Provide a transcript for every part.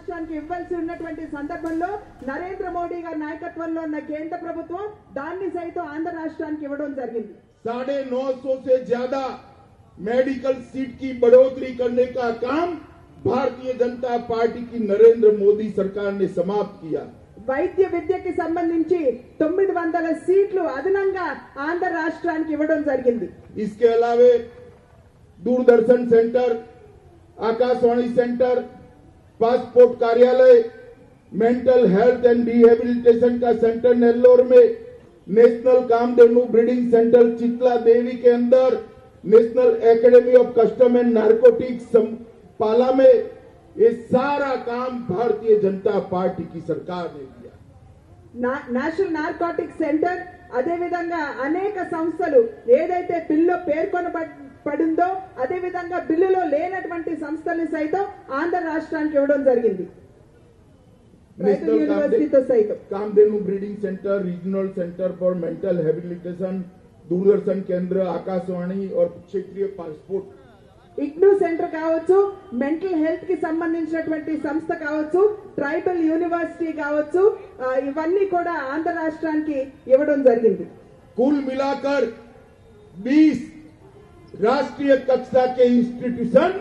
రాష్ట్రానికి ఇవ్వాల్సి ఉన్నటువంటి సందర్భంలో నరేంద్ర మోడీ గారి నాయకత్వంలో ఉన్న కేంద్ర ప్రభుత్వం దాన్ని సైతం ఆంధ్ర రాష్ట్రానికి ఇవ్వడం జరిగింది. 950 से ज्यादा मेडिकल सीट की बढ़ोतरी करने का काम भारतीय जनता पार्टी की नरेंद्र मोदी सरकार ने समाप्त किया. వైద్య విద్యకి సంబంధించి 900 సీట్లు అదనంగా ఆంధ్ర రాష్ట్రానికి ఇవ్వడం జరిగింది. इसके अलावे Doordarshan centre, Akashvani centre, passport कार्यालय, मेंटल हेल्थ एंड रिहेबिलिटेशन का सेंटर नेल्लोर में, नेशनल कामधेनु ब्रीडिंग सेंटर चितला देवी के अंदर, national academy of custom and narcotics पाला में, ये सारा काम भारतीय जनता पार्टी की सरकार ने किया. నేషనల్ నార్కోటిక్స్ సెంటర్ అదే విధంగా అనేక సంస్థలు ఏదైతే బిల్లులో పేర్కొనబడిందో అదే విధంగా బిల్లులో లేనటువంటి సంస్థల్ని సైతం ఆంధ్ర రాష్ట్రానికి ఇవ్వడం జరిగింది. యూనివర్సిటీతో సైతం Kamdhenu breeding centre, regional centre for mental habilitation, Doordarshan Kendra, Akashvani और क्षेत्रीय पासपोर्ट, ఇగ్నూ సెంటర్ కావచ్చు, మెంటల్ హెల్త్ కి సంబంధించినటువంటి సంస్థ కావచ్చు, ట్రైబల్ యూనివర్సిటీ కావచ్చు, ఇవన్నీ కూడా ఆంధ్ర రాష్ట్రానికి ఇవ్వడం జరిగింది. कुल मिलाकर 20 राष्ट्रीय कक्षा के इंस्टीट्यूशन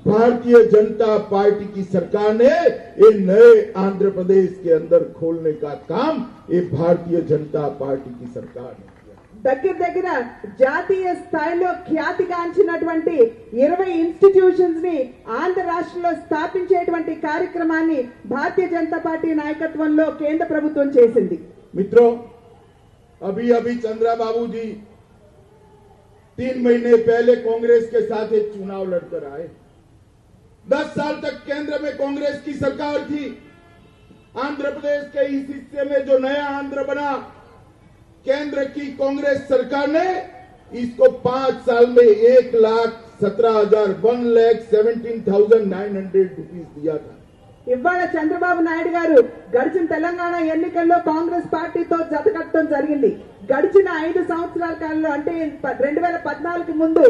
भारतीय जनता पार्टी की सरकार ने ये नए आंध्र प्रदेश के अंदर खोलने का काम ये भारतीय जनता पार्टी की सरकार ने. దగ్గర జాతీయ స్థాయిలో ఖ్యాతిగాంచినటువంటి 20 ఇన్స్టిట్యూషన్స్ ని ఆంధ్ర రాష్ట్రంలో స్థాపించేటువంటి కార్యక్రమాన్ని భారతీయ జనతా పార్టీ నాయకత్వంలో కేంద్ర ప్రభుత్వం చేసింది. मित्रों, अभी चंद्रा बाबू जी 3 महीने पहले कांग्रेस के साथ एक चुनाव लड़कर आए. 10 साल तक केंद्र में कांग्रेस की सरकार थी. आंध्र प्रदेश के इस हिस्से में जो नया आंध्र बना, केंद्र की कांग्रेस सरकार ने इसको 5 साल में 1,17,900 रुपीस दिया था. ఇవాళ చంద్రబాబు నాయుడు గారు గడిచిన తెలంగాణ ఎన్నికల్లో కాంగ్రెస్ పార్టీతో జతకట్టడం జరిగింది. గడిచిన 5 సంవత్సరాల కాలంలో అంటే 2014 ముందు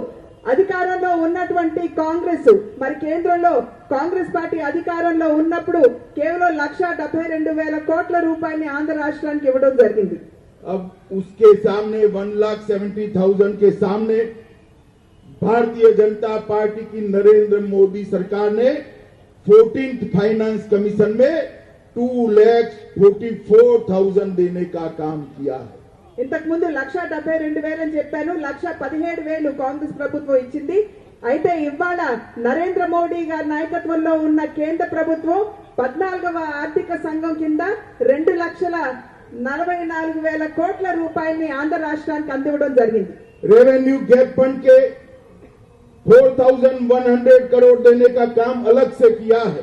అధికారంలో ఉన్నటువంటి కాంగ్రెస్ మరి కేంద్రంలో కాంగ్రెస్ పార్టీ అధికారంలో ఉన్నప్పుడు కేవలం 1,72,000 కోట్ల రూపాయలని ఆంధ్ర రాష్ట్రానికి ఇవ్వడం జరిగింది. अब उसके सामने 1,70,000 के सामने भारतीय जनता पार्टी की नरेंद्र मोदी सरकार ने 14th फाइनेंस कमीशन में 2,44,000 देने का काम किया है. ఇంతకు ముందు 1,72,000 అని చెప్పాను, 1,17,000 కాంగ్రెస్ ప్రభుత్వం ఇచ్చింది. అయితే ఇవాళ నరేంద్ర మోడీ గారి నాయకత్వంలో ఉన్న కేంద్ర ప్రభుత్వం 14వ ఆర్థిక సంఘం కింద 2,44,000 కోట్ల రూపాయలని ఆంధ్ర రాష్ట్రానికి అందివ్వడం జరిగింది. रेवेन्यू गैप फंड के 4,100 करोड़ देने का काम अलग से किया है.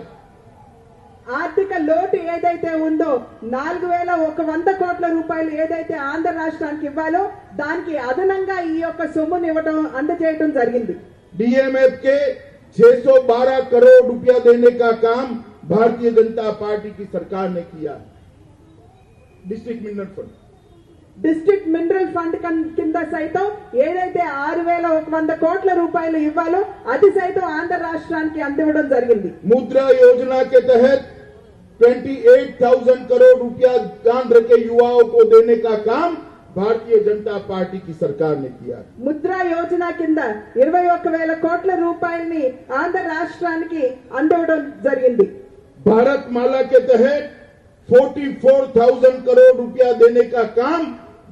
ఆర్థిక లోటు ఏదైతే ఉందో 4,100 కోట్ల రూపాయలు ఏదైతే ఆంధ్ర రాష్ట్రానికి ఇవ్వాలో దానికి అదనంగా ఈ యొక్క సొమ్మును ఇవ్వడం అందజేయడం జరిగింది. डीएमएफ के 612 करोड़ रुपया देने का काम भारतीय जनता पार्टी की सरकार ने किया. District mineral fund, district mineral fund కింద సైతం ఏదైతే 6,100 కోట్ల రూపాయలు ఇవ్వాలో అది సైతం ఆంధ్ర రాష్ట్రానికి అందివ్వడం జరిగింది. मुद्रा योजना के तहत 28,000 करोड़ रुपया आंध्र के युवाओं को देने का काम भारतीय जनता पार्टी की सरकार ने किया. ముద్రా యోజన కింద 21,000 కోట్ల రూపాయలని ఆంధ్ర రాష్ట్రానికి అందివ్వడం జరిగింది. भारत माला के तहत 44,000 करोड़ रुपया देने का काम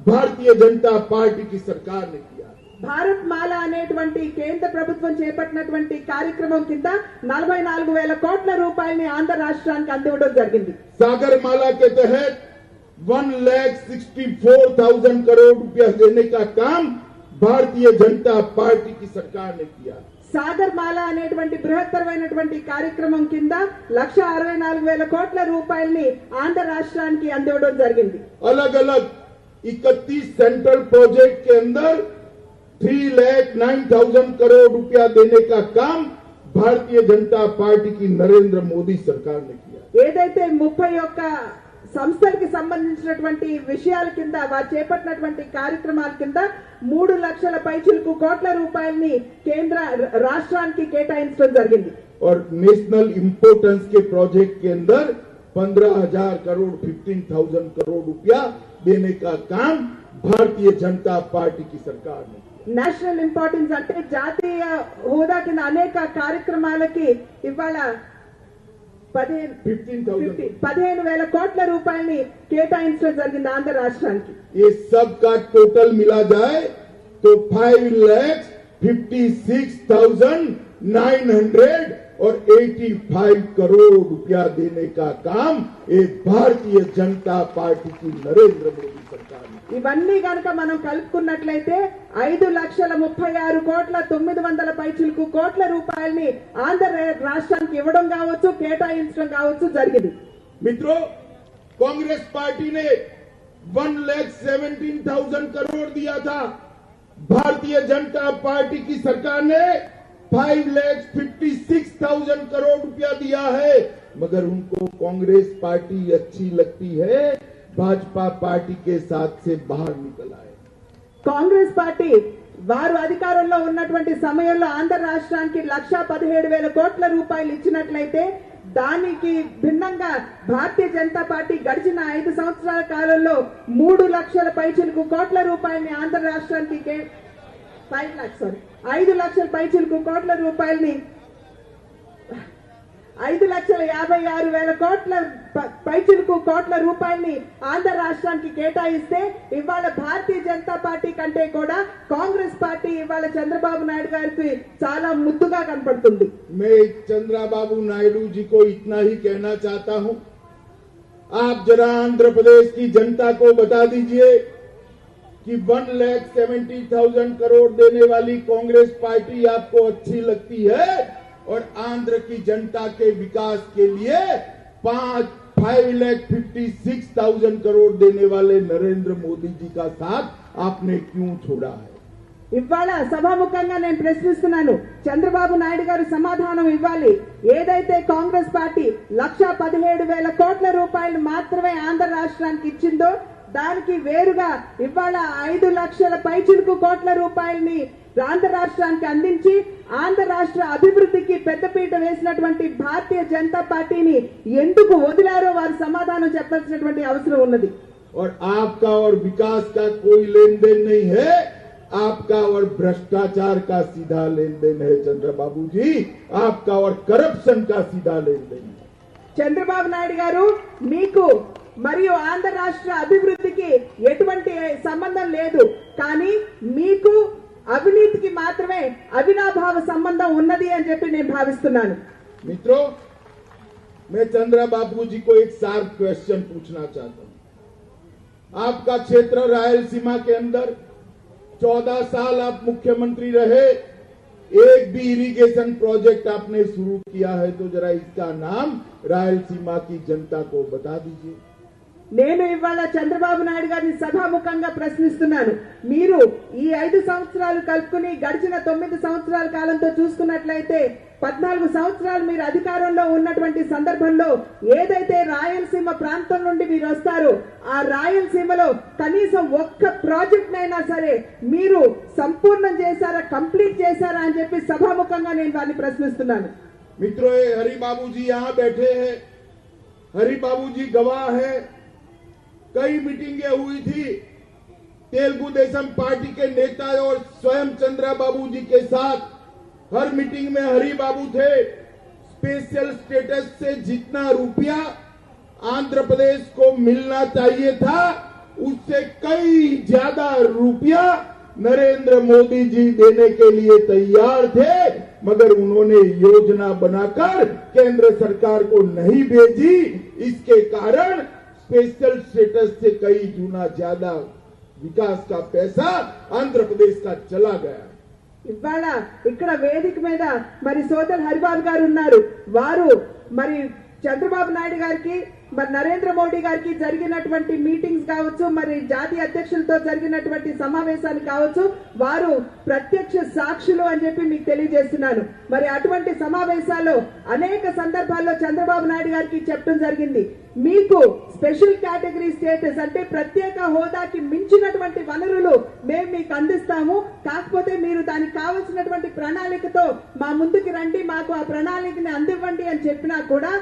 भारतीय जनता पार्टी की सरकार ने किया. భారత్ మాల అనేటువంటి కేంద్ర ప్రభుత్వం చేపట్టినటువంటి కార్యక్రమం కింద 44,000 కోట్ల రూపాయలని ఆంధ్ర రాష్ట్రానికి అందివ్వడం జరిగింది. सागर माला के तहत 1,64,000 करोड़ रुपया देने का काम भारतीय जनता पार्टी की सरकार ने किया. సాగర్ మాల అనేటువంటి బృహత్తరమైనటువంటి కార్యక్రమం కింద 1,64,000 కోట్ల రూపాయలని ఆంధ్ర రాష్ట్రానికి అందివ్వడం జరిగింది. अलग अलग 31 सेंट्रल प्रोजेक्ट के अंदर 3,09,000 करोड़ रुपया देने का काम भारतीय जनता पार्टी की नरेंद्र मोदी सरकार ने किया. ఏదైతే 31 సంస్థలకు సంబంధించినటువంటి విషయాల కింద వారు చేపట్టినటువంటి కార్యక్రమాల కింద 3 లక్షల పైచిలకు కోట్ల రూపాయలని కేంద్ర రాష్ట్రానికి కేటాయించడం జరిగింది. और नेशनल इंपोर्टेंस के प्रोजेक्ट के अंदर 15,000 करोड़ 15,000 करोड़ रुपया देने का काम भारतीय जनता पार्टी की सरकार ने నేషనల్ ఇంపార్టెన్స్ అంటే జాతీయ హోదా కింద అనేక కార్యక్రమాలకి ఇవాళ 15,000 కోట్ల రూపాయలని కేటాయించడం జరిగింది ఆంధ్ర రాష్ట్రానికి. ये सब का टोटल मिला जाए तो 5,56,985 करोड़ रुपया देने का काम ये भारतीय जनता पार्टी की नरेंद्र मोदी सरकार ने. ఇవన్నీ కనుక మనం కలుపుకున్నట్లయితే 5,36,900 పైచిలకు కోట్ల రూపాయలని ఆంధ్ర రాష్ట్రానికి ఇవ్వడం కావచ్చు, కేటాయించడం కావచ్చు జరిగింది. मित्रों, कांग्रेस पार्टी ने 1,17,000 करोड़ दिया था. भारतीय जनता पार्टी की सरकार ने 5,56,000 करोड़ रुपया दिया है. मगर उनको कांग्रेस पार्टी अच्छी लगती है, भाजपा पार्टी के साथ से बाहर निकल आए. కాంగ్రెస్ పార్టీ వారు అధికారంలో ఉన్నటువంటి సమయంలో ఆంధ్ర రాష్ట్రానికి 1,17,000 కోట్ల రూపాయలు ఇచ్చినట్లయితే దానికి భిన్నంగా భారతీయ జనతా పార్టీ గడిచిన 5 సంవత్సరాల కాలంలో 3 లక్షల పైచిలకు కోట్ల రూపాయలని ఆంధ్ర రాష్ట్రానికి 5 లక్షల పైచిలకు కోట్ల రూపాయలని 5,56,000 కోట్ల పైచిలకు కోట్ల రూపాయలని ఆంధ్ర రాష్ట్రానికి కేటాయిస్తే ఇవాళ భారతీయ జనతా పార్టీ కంటే కూడా కాంగ్రెస్ పార్టీ ఇవాళ చంద్రబాబు నాయుడు గారికి చాలా ముద్దుగా కనపడుతుంది. मैं चंद्रबाबू नायडू जी को इतना ही कहना चाहता हूं, आप जरा आंध्र प्रदेश की जनता को बता दीजिए कि 1,70,000 करोड़ देने वाली कांग्रेस पार्टी आपको अच्छी लगती है और आंध्र की जनता के विकास के लिए 5,56,000 करोड़ देने वाले नरेंद्र मोदी जी का साथ आपने क्यों छोड़ा है? ఇవాళ సభాముఖంగా నేను ప్రశ్నిస్తున్నాను, చంద్రబాబు నాయుడు గారు సమాధానం ఇవ్వాలి. ఏదైతే కాంగ్రెస్ పార్టీ 1,17,000 కోట్ల రూపాయలు మాత్రమే ఆంధ్ర రాష్ట్రానికి ఇచ్చిందో దానికి వేరుగా ఇవాళ 5 లక్షల పైచిలకు కోట్ల రూపాయలని ఆంధ్ర రాష్ట్రానికి అందించి ఆంధ్ర రాష్ట్ర అభివృద్ధికి పెద్దపీట వేసినటువంటి భారతీయ జనతా పార్టీని ఎందుకు వదిలారో వారు సమాధానం చెప్పాల్సినటువంటి అవసరం ఉన్నది. और आपका और विकास का कोई लेन देन नहीं है, आपका और भ्रष्टाचार का सीधा लेन देन है चंद्रबाबू जी, आपका और करप्शन का सीधा लेन देन है. చంద్రబాబు నాయుడు గారు మీకు మరియు ఆంధ్ర రాష్ట్ర అభివృద్ధికి ఎటువంటి సంబంధం లేదు, కానీ మీకు అవినీతికి మాత్రమే అవినాభావ సంబంధం ఉన్నది అని చెప్పి నేను భావిస్తున్నాను. मित्रों, मैं चंद्रबाबू जी को एक शार्प क्वेश्चन पूछना चाहता हूं. आपका क्षेत्र रायलसीमा के अंदर 14 साल आप मुख्यमंत्री रहे, एक भी इरिगेशन प्रोजेक्ट आपने शुरू किया है तो जरा इसका नाम रायलसीमा की जनता को बता दीजिए. నేను ఇవాళ చంద్రబాబు నాయుడు గారిని సభాముఖంగా ప్రశ్నిస్తున్నాను. మీరు ఈ 5 సంవత్సరాలు కలుపుకుని గడిచిన 9 సంవత్సరాల కాలంతో చూసుకున్నట్లయితే 14 సంవత్సరాలు మీరు అధికారంలో ఉన్నటువంటి సందర్భంలో ఏదైతే రాయలసీమ ప్రాంతం నుండి మీరు వస్తారో ఆ రాయలసీమలో కనీసం ఒక్క ప్రాజెక్ట్ అయినా సరే మీరు సంపూర్ణం చేశారా, కంప్లీట్ చేశారా అని చెప్పి సభాముఖంగా నేను వారిని ప్రశ్నిస్తున్నాను. मित्रों, हरि बाबू जी यहाँ बैठे हैं, हरि बाबू जी गवाह है. कई मीटिंगें हुई थी तेलुगु देशम पार्टी के नेता और स्वयं चंद्रबाबू जी के साथ. हर मीटिंग में हरि बाबू थे. स्पेशल स्टेटस से जितना रुपया आंध्र प्रदेश को मिलना चाहिए था उससे कई ज्यादा रुपया नरेंद्र मोदी जी देने के लिए तैयार थे, मगर उन्होंने योजना बनाकर केंद्र सरकार को नहीं भेजी. इसके कारण स्पेशल स्टेटस से कई गुना ज्यादा विकास का पैसा आंध्र प्रदेश का चला गया. ఇవాళ ఇక్కడ వేదిక మీద మరి సోదరు హరిబాబు గారు ఉన్నారు. వారు మరి చంద్రబాబు నాయుడు గారికి మరి నరేంద్ర మోడీ గారికి జరిగినటువంటి మీటింగ్స్ కావచ్చు, మరి జాతీయ అధ్యక్షులతో జరిగినటువంటి సమావేశాలు కావచ్చు, వారు ప్రత్యక్ష సాక్షులు అని చెప్పి మీకు తెలియజేస్తున్నాను. మరి అటువంటి సమావేశాల్లో అనేక సందర్భాల్లో చంద్రబాబు నాయుడు గారికి చెప్పడం జరిగింది, మీకు స్పెషల్ కేటగిరీ స్టేటస్ అంటే ప్రత్యేక హోదాకి మించినటువంటి వనరులు మేము మీకు అందిస్తాము, కాకపోతే మీరు దానికి కావలసినటువంటి ప్రణాళికతో మా ముందుకు రండి, మాకు ఆ ప్రణాళికని అందివ్వండి అని చెప్పినా కూడా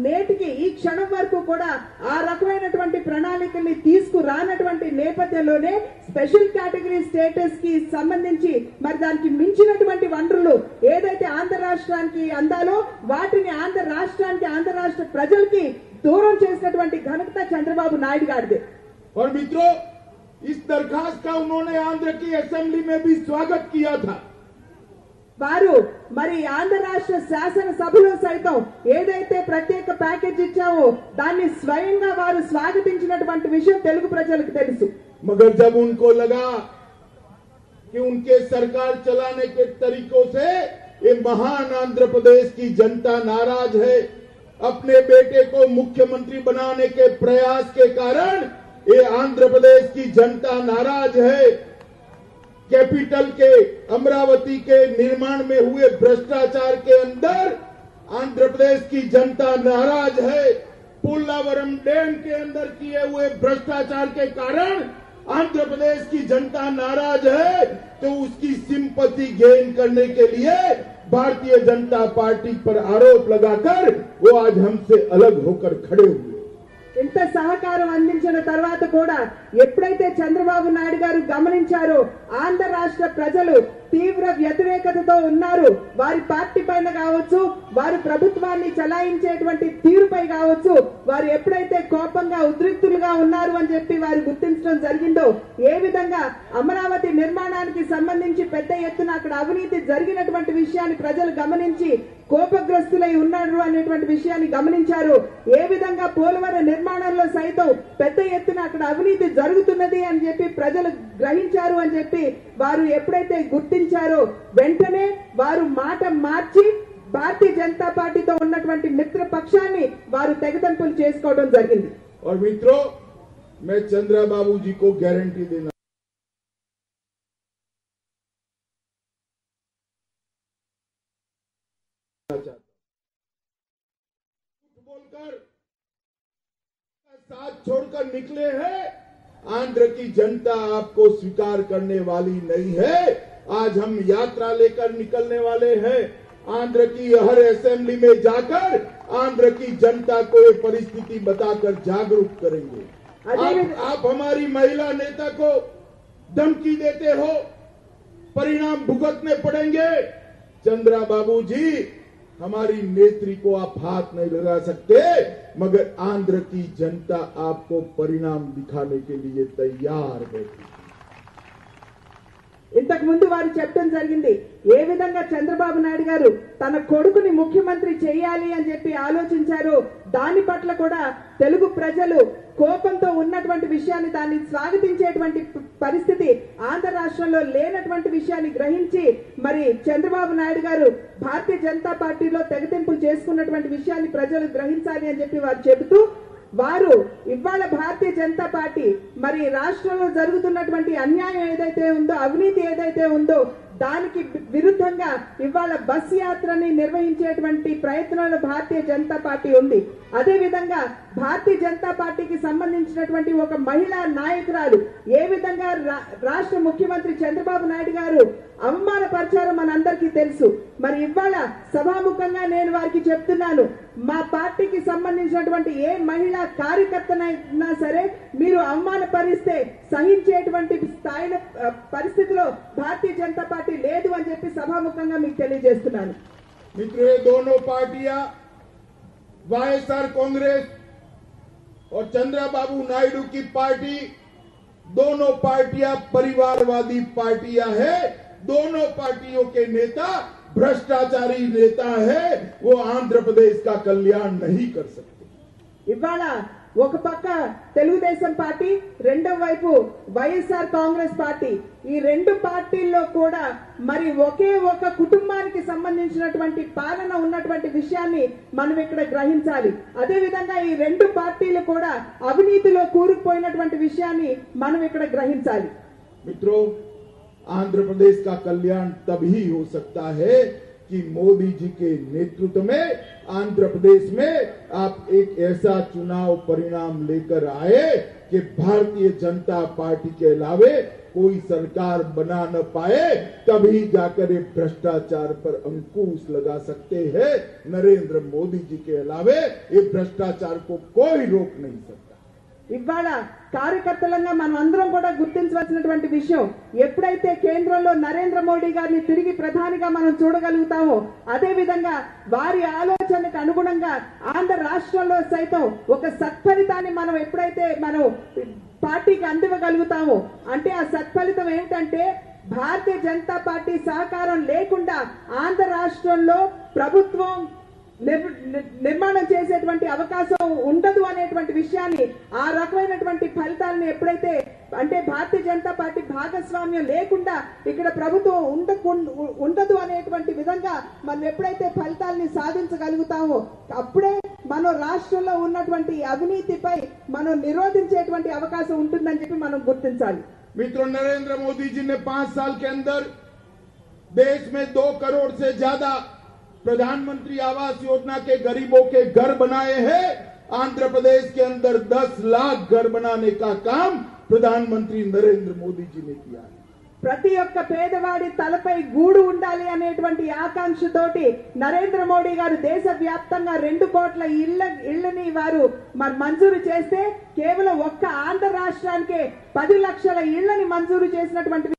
నేటికి ఈ క్షణం వరకు కూడా ఆ రకమైనటువంటి ప్రణాళికల్ని తీసుకురానటువంటి నేపథ్యంలోనే స్పెషల్ కేటగిరీ స్టేటస్ కి సంబంధించి మరి దానికి మించినటువంటి వనరులు ఏదైతే ఆంధ్ర రాష్ట్రానికి అందాలో వాటిని ఆంధ్ర రాష్ట్రానికి ఆంధ్ర రాష్ట్ర ప్రజలకి दूरम చేసినటువంటి ఘనత చంద్రబాబు నాయుడు గారిదే। और मित्रों, इस दरखास्त का उन्होंने आंध्र की असेंबली में भी स्वागत किया था। వారు మరి ఆంధ్ర రాష్ట్ర శాసన సభలో సైతం ఏదైతే ప్రత్యేక ప్యాకేజ్ ఇచ్చావో దాన్ని స్వయంగా వారు స్వాగతించినటువంటి విషయం తెలుగు ప్రజలకు తెలుసు। मगर जब उनको लगा कि उनके सरकार चलाने के तरीकों से ये महान आंध्र प्रदेश की जनता नाराज है, अपने बेटे को मुख्यमंत्री बनाने के प्रयास के कारण ये आंध्र प्रदेश की जनता नाराज है, कैपिटल के अमरावती के निर्माण में हुए भ्रष्टाचार के अंदर आंध्र प्रदेश की जनता नाराज है, पोलावरम डैम के अंदर किए हुए भ्रष्टाचार के कारण आंध्र प्रदेश की जनता नाराज है, तो उसकी सिंपैथी गेन करने के लिए भारतीय जनता पार्टी पर आरोप लगाकर वो आज हमसे अलग होकर खड़े हुए। ఇంత సహకారం అందించిన తర్వాత కూడా ఎప్పుడైతే చంద్రబాబు నాయుడు గారు గమనించారో ఆంధ్ర రాష్ట్ర ప్రజలు తీవ్ర వ్యతిరేకతతో ఉన్నారు, వారి పార్టీ పైన కావచ్చు, వారి ప్రభుత్వాన్ని చలాయించేటువంటి తీరుపై కావచ్చు, వారు ఎప్పుడైతే కోపంగా ఉద్రిక్తులుగా ఉన్నారు అని చెప్పి వారు గుర్తించడం జరిగిందో, ఏ విధంగా అమరావతి నిర్మాణానికి సంబంధించి పెద్ద ఎత్తున అక్కడ అవినీతి జరిగినటువంటి విషయాన్ని ప్రజలు గమనించి కోపగ్రస్తులై ఉన్నారు అనేటువంటి విషయాన్ని గమనించారు, ఏ విధంగా పోలవరం నిర్మాణంలో సైతం పెద్ద ఎత్తున అక్కడ అవినీతి జరుగుతున్నది అని చెప్పి ప్రజలు గ్రహించారు అని చెప్పి వారు ఎప్పుడైతే గుర్తించారో వెంటనే వారు మాట మార్చి భారతీయ జనతా పార్టీతో ఉన్నటువంటి మిత్ర పక్షాన్ని వారు తెగదెంపులు చేసుకోవడం జరిగింది। और मित्रों, मैं चंद्रबाबू जी को गारंटी देना चाहता हूं, बोलकर साथ छोड़कर निकले हैं, आंध्र की जनता आपको स्वीकार करने वाली नहीं है। आज हम यात्रा लेकर निकलने वाले हैं, आंध्र की हर असेंबली में जाकर आंध्र की जनता को ये परिस्थिति बताकर जागरूक करेंगे। आप हमारी महिला नेता को धमकी देते हो, परिणाम भुगतने पड़ेंगे। चंद्रबाबू जी, हमारी नेत्री को आप हाथ नहीं लगा सकते, मगर आंध्र की जनता आपको परिणाम दिखाने के लिए तैयार है। ఇంతకు ముందు వారు చెప్పడం జరిగింది, ఏ విధంగా చంద్రబాబు నాయుడు గారు తన కొడుకుని ముఖ్యమంత్రి చేయాలి అని చెప్పి ఆలోచించారు, దాని పట్ల కూడా తెలుగు ప్రజలు కోపంతో ఉన్నటువంటి విషయాన్ని దాన్ని స్వాగతించేటువంటి పరిస్థితి ఆంధ్ర రాష్ట్రంలో లేనటువంటి విషయాన్ని గ్రహించి మరి చంద్రబాబు నాయుడు గారు భారతీయ జనతా పార్టీలో తెగతింపులు చేసుకున్నటువంటి విషయాన్ని ప్రజలు గ్రహించాలి అని చెప్పి వారు చెబుతూ వారు ఇవాళ భారతీయ జనతా పార్టీ మరి రాష్ట్రంలో జరుగుతున్నటువంటి అన్యాయం ఏదైతే ఉందో, అవినీతి ఏదైతే ఉందో దానికి విరుద్ధంగా ఇవాళ బస్ యాత్రని నిర్వహించేటువంటి ప్రయత్నంలో భారతీయ జనతా పార్టీ ఉంది। అదే విధంగా భారతీయ జనతా పార్టీకి సంబంధించినటువంటి ఒక మహిళా నాయకురాలు ఏ విధంగా రాష్ట్ర ముఖ్యమంత్రి చంద్రబాబు నాయుడు గారు అవమానపరిచారో మనందరికీ తెలుసు। మరి ఇవాళ సభాముఖంగా నేను వారికి చెప్తున్నాను, మా పార్టీకి సంబంధించినటువంటి ఏ మహిళా కార్యకర్తనైనా సరే మీరు అవమానపరిస్తే సహించేటువంటి స్థాయిలో పరిస్థితిలో భారతీయ జనతా పార్టీ లేదు అని చెప్పి సభాముఖంగా మీకు తెలియజేస్తున్నాను। मित्रों, ये दोनों पार्टियां वाईएसआर कांग्रेस और चंद्रबाबू नायडू की पार्टी, दोनों पार्टियां परिवारवादी पार्टियां हैं। दोनों पार्टियों के नेता भ्रष्टाचारी नेता है, वो आंध्र प्रदेश का कल्याण नहीं कर सकते। ఇవాళ ఒక పక్క తెలుగుదేశం పార్టీ, రెండో వైపు వైఎస్ఆర్ కాంగ్రెస్ పార్టీ, ఈ రెండు పార్టీల్లో కూడా మరి ఒకే ఒక కుటుంబానికి సంబంధించినటువంటి పాలన ఉన్నటువంటి విషయాన్ని మనం ఇక్కడ గ్రహించాలి। అదే విధంగా ఈ రెండు పార్టీలు కూడా అవినీతిలో కూరుకుపోయినటువంటి విషయాన్ని మనం ఇక్కడ గ్రహించాలి। मित्रों, आंध्र प्रदेश का कल्याण तभी हो सकता है कि मोदी जी के नेतृत्व में आंध्र प्रदेश में आप एक ऐसा चुनाव परिणाम लेकर आए कि भारतीय जनता पार्टी के अलावे कोई सरकार बना न पाए, तभी जाकर ये भ्रष्टाचार पर अंकुश लगा सकते हैं। नरेंद्र मोदी जी के अलावे ये भ्रष्टाचार को कोई रोक नहीं सकता। ఇవాళ కార్యకర్తలంగా మనం అందరం కూడా గుర్తించవలసినటువంటి విషయం, ఎప్పుడైతే కేంద్రంలో నరేంద్ర మోడీ గారిని తిరిగి ప్రధానిగా మనం చూడగలుగుతామో, అదే విధంగా వారి ఆలోచనకు అనుగుణంగా ఆంధ్ర రాష్ట్రంలో సైతం ఒక సత్ఫలితాన్ని మనం ఎప్పుడైతే మనం పార్టీకి అందివ్వగలుగుతామో, అంటే ఆ సత్ఫలితం ఏమిటంటే భారతీయ జనతా పార్టీ సహకారం లేకుండా ఆంధ్ర రాష్ట్రంలో ప్రభుత్వం నిర్మాణం చేసేటువంటి అవకాశం ఉండదు అనేటువంటి విషయాన్ని, ఆ రకమైనటువంటి ఫలితాలను ఎప్పుడైతే అంటే భారతీయ జనతా పార్టీ భాగస్వామ్యం లేకుండా ఇక్కడ ప్రభుత్వం ఉండదు అనేటువంటి విధంగా మనం ఎప్పుడైతే ఫలితాలని సాధించగలుగుతామో, అప్పుడే మనం రాష్ట్రంలో ఉన్నటువంటి అవినీతిపై మనం నిరోధించేటువంటి అవకాశం ఉంటుందని చెప్పి మనం గుర్తించాలి। मित्रों, नरेंद्र मोदी जी ने 5 साल के अंदर देश में 2 करोड़ से ज्यादा प्रधानमंत्री आवास योजना के गरीबों के घर बनाए हैं। आंध्र प्रदेश के अंदर 10 लाख घर बनाने का काम प्रधानमंत्री नरेंद्र मोदी जी ने किया है। ప్రతి ఒక్క పేదవాడి తలపై గూడు ఉండాలి అనేటువంటి ఆకాంక్షతోటి నరేంద్ర మోడీ గారు దేశవ్యాప్తంగా 2 కోట్ల ఇళ్లని వారు మంజూరు చేస్తే, కేవలం ఒక్క ఆంధ్ర రాష్ట్రానికే 10 లక్షల ఇళ్లని మంజూరు చేసినటువంటి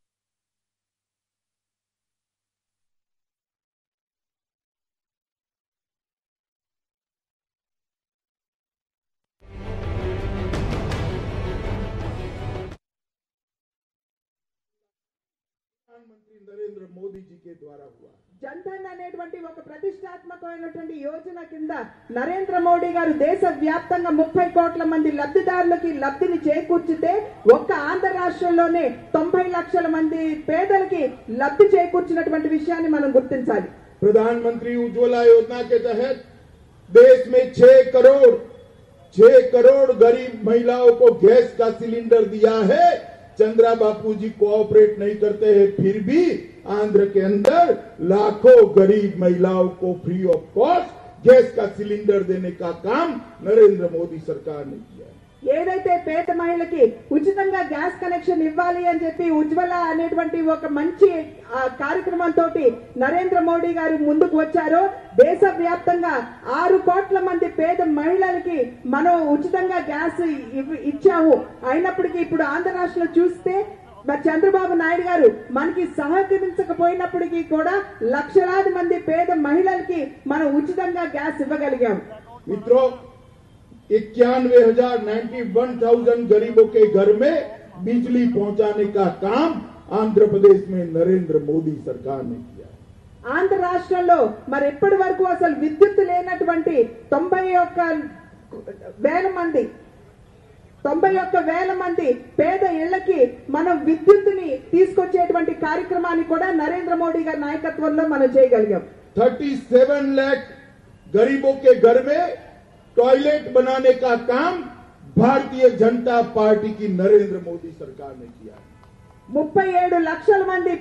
प्रधानमंत्री नरेंद्र मोदी जी के द्वारा हुआ। జన్ధన్ అనేటువంటి ఒక ప్రతిష్టాత్మకమైనటువంటి యోజన కింద నరేంద్ర మోడీ గారు దేశవ్యాప్తంగా 30 కోట్ల మంది లబ్ధిదారులకి లబ్ధిని చేకూర్చితే, ఒక్క ఆంధ్ర రాష్ట్రంలోనే 90 లక్షల మంది పేదలకి లబ్ధి చేకూర్చినటువంటి విషయాన్ని మనం గుర్తించాలి। प्रधानमंत्री उज्ज्वला योजना के तहत देश में 6 करोड़ गरीब महिलाओं को गैस का सिलेंडर दिया है। चंद्रा बापू जी कोऑपरेट नहीं करते हैं, फिर भी आंध्र के अंदर लाखों गरीब महिलाओं को फ्री ऑफ कॉस्ट गैस का सिलेंडर देने का काम नरेंद्र मोदी सरकार ने किया है। ఏదైతే పేద మహిళకి ఉచితంగా గ్యాస్ కనెక్షన్ ఇవ్వాలి అని చెప్పి ఉజ్వల అనేటువంటి ఒక మంచి కార్యక్రమంతో నరేంద్ర మోడీ గారు ముందుకు వచ్చారో, దేశవ్యాప్తంగా 6 కోట్ల మంది పేద మహిళలకి మనం ఉచితంగా గ్యాస్ ఇచ్చాము। అయినప్పటికీ ఇప్పుడు ఆంధ్ర రాష్ట్రంలో చూస్తే చంద్రబాబు నాయుడు గారు మనకి సహకరించకపోయినప్పటికీ కూడా లక్షలాది మంది పేద మహిళలకి మనం ఉచితంగా గ్యాస్ ఇవ్వగలిగాం। मित्रों, 91,000 गरीबों के घर में बिजली पहुंचाने का काम आंध्र प्रदेश में नरेंद्र मोदी सरकार ने किया। ఆంధ్ర రాష్ట్రంలో మరి ఎప్పటి వరకు అసలు విద్యుత్ లేనటువంటి 91,000 మంది పేద ఇళ్లకి మనం విద్యుత్తుని తీసుకొచ్చేటువంటి కార్యక్రమాన్ని కూడా నరేంద్ర మోడీ గారి నాయకత్వంలో మనం చేయగలిగాం। 37 लाख गरीबों के घर में टॉयलेट बनाने का काम भारतीय जनता पार्टी की नरेंद्र मोदी सरकार ने किया। 37 లక్షల మంది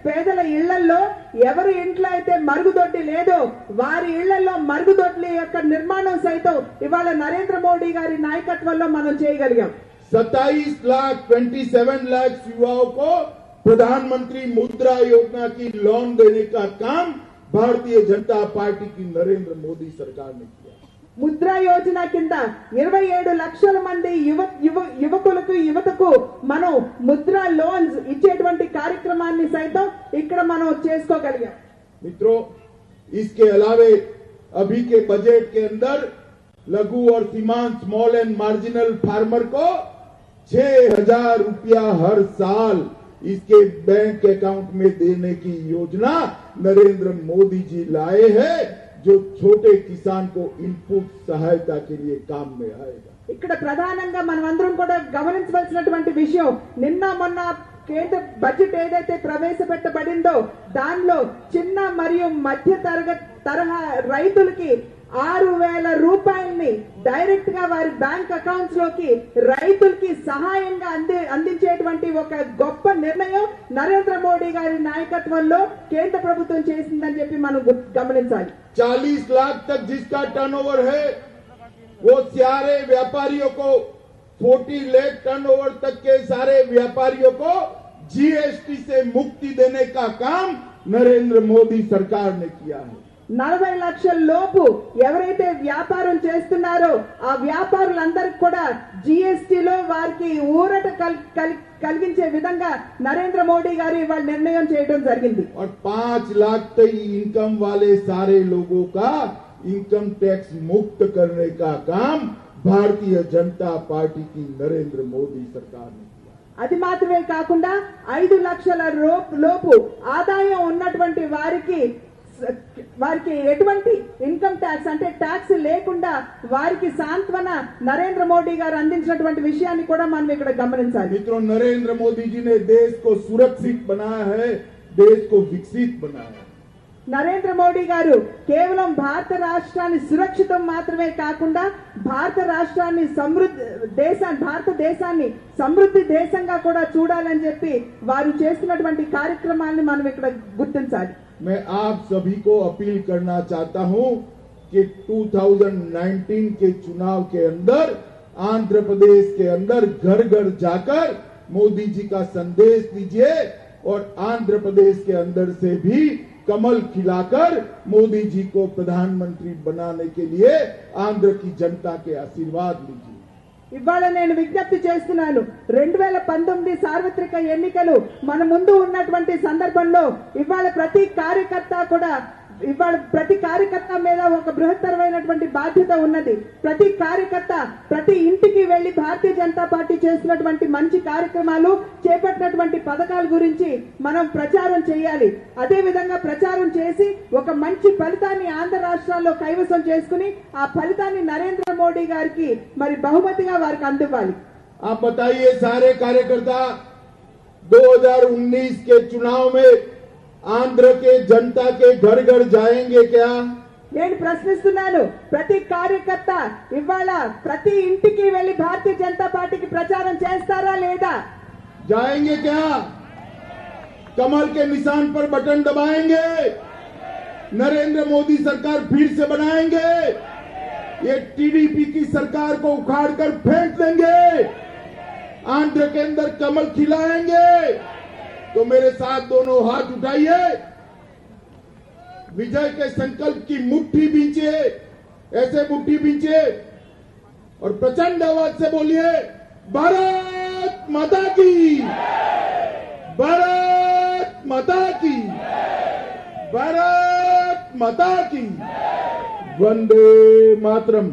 పేదల ఇళ్లలో ఎవరి ఇంట్లో అయితే మరుగుదొడ్డి లేదో వారి ఇళ్లలో మరుగుదొడ్ల యొక్క నిర్మాణం సైతం ఇవాళ నరేంద్ర మోడీ గారి నాయకత్వంలో మనం చేయగలిగాం। 27 लाख युवाओं को प्रधानमंत्री मुद्रा योजना की लोन देने का काम भारतीय जनता पार्टी की नरेंद्र मोदी सरकार ने किया। ముద్రా యోజన కింద 27 లక్షల మంది యువతకు మనం ముద్రా లోన్స్ ఇచ్చేటువంటి కార్యక్రమాన్ని సైతం ఇక్కడ మనం చేసుకోగలిగాం। मित्रों, इसके अलावे अभी के बजट के अंदर लघु और सीमांत स्मॉल एंड मार्जिनल फार्मर को 6,000 रुपया हर साल इसके बैंक अकाउंट में देने की योजना नरेंद्र मोदी जी लाए हैं, जो छोटे किसान को इनपुट सहायता के लिए काम में आएगा। ఇక్కడ ప్రధానంగా మనమందరం కూడా గమనించవలసినటువంటి విషయం, నిన్న మొన్న కేంద్ర బడ్జెట్ ఏదైతే ప్రవేశపెట్టబడిందో దానిలో చిన్న మరియు మధ్య తరహా రైతులకి 6,000 రూపాయల్ని డైరెక్ట్ గా వారి బ్యాంక్ అకౌంట్స్ లోకి రైతులకి సహాయంగా అందించేటువంటి ఒక గొప్ప నిర్ణయం నరేంద్ర మోడీ గారి నాయకత్వంలో కేంద్ర ప్రభుత్వం చేసిందని చెప్పి మనం గమనించాలి. 40 लाख तक जिसका टर्नओवर है वो सारे व्यापारियों को 40 लाख टर्नओवर तक के सारे व्यापारियों को जीएसटी से मुक्ति देने का काम नरेंद्र मोदी सरकार ने किया है. 40 లక్షల లోపు ఎవరైతే వ్యాపారం చేస్తున్నారో ఆ వ్యాపారులందరికీ కూడా జీఎస్టీలో వారికి ఊరట కలిగించే విధంగా నరేంద్ర మోడీ గారు ఇవాళ నిర్ణయం చేయడం జరిగింది. और 5 लाख तक इनकम वाले सारे लोगों का इनकम टैक्स मुक्त करने का काम भारतीय जनता पार्टी की नरेंद्र मोदी सरकार ने किया. అది మాత్రమే కాకుండా 5 లక్షల లోపు ఆదాయం ఉన్నటువంటి వారికి ఎటువంటి ఇన్కమ్ ట్యాక్స్ అంటే ట్యాక్స్ లేకుండా వారికి సాంత్వన నరేంద్ర మోడీ గారు అందించినటువంటి విషయాన్ని కూడా మనం ఇక్కడ గమనించాలి. मित्रों, नरेंद्र मोदी जी ने देश को सुरक्षित बनाया है, देश को विकसित बनाया है. నరేంద్ర మోడీ గారు కేవలం భారత రాష్ట్రాన్ని సురక్షితం మాత్రమే కాకుండా భారతదేశాన్ని సమృద్ధి దేశంగా కూడా చూడాలని చెప్పి వారు చేస్తున్నటువంటి కార్యక్రమాన్ని మనం ఇక్కడ గుర్తించాలి. मैं आप सभी को अपील करना चाहता हूं कि 2019 के चुनाव के अंदर आंध्र प्रदेश के अंदर घर घर जाकर मोदी जी का संदेश दीजिए और आंध्र प्रदेश के अंदर से भी कमल खिलाकर मोदी जी को प्रधानमंत्री बनाने के लिए आंध्र की जनता के आशीर्वाद लीजिए. ఇవాళ నేను విజ్ఞప్తి చేస్తున్నాను. 2019 సార్వత్రిక ఎన్నికలు మన ముందు ఉన్నటువంటి సందర్భంలో ఇవాళ ప్రతి కార్యకర్త మీద ఒక బృహత్తరమైనటువంటి బాధ్యత ఉన్నది. ప్రతి కార్యకర్త ప్రతి ఇంటికి వెళ్లి భారతీయ జనతా పార్టీ చేస్తున్నటువంటి మంచి కార్యక్రమాలు చేపట్టినటువంటి పథకాల గురించి మనం ప్రచారం చేయాలి. అదే విధంగా ప్రచారం చేసి ఒక మంచి ఫలితాన్ని ఆంధ్ర రాష్ట్రాల్లో కైవసం చేసుకుని ఆ ఫలితాన్ని నరేంద్ర మోడీ గారికి మరి బహుమతిగా వారికి అందివ్వాలి. आप बताइए सारे कार्यकर्ता, 2019 के चुनाव में आंध्र के जनता के घर घर जाएंगे क्या? నేను ప్రశ్నిస్తున్నాను, ప్రతి కార్యకర్త ఇవాళ ప్రతి ఇంటికి వెళ్లి భారతీయ జనతా పార్టీకి ప్రచారం చేస్తారా లేదా? जाएंगे क्या? कमल के निशान पर बटन दबाएंगे? नरेंद्र मोदी सरकार फिर से बनाएंगे? ये टीडीपी की सरकार को उखाड़कर फेंक देंगे? आंध्र के अंदर कमल खिलाएंगे? तो मेरे साथ दोनों हाथ उठाइए, विजय के संकल्प की मुट्ठी बींचे, ऐसे मुट्ठी बींचे और प्रचंड आवाज से बोलिए, भारत माता की, भारत माता की, भारत माता की, वंदे मातरम.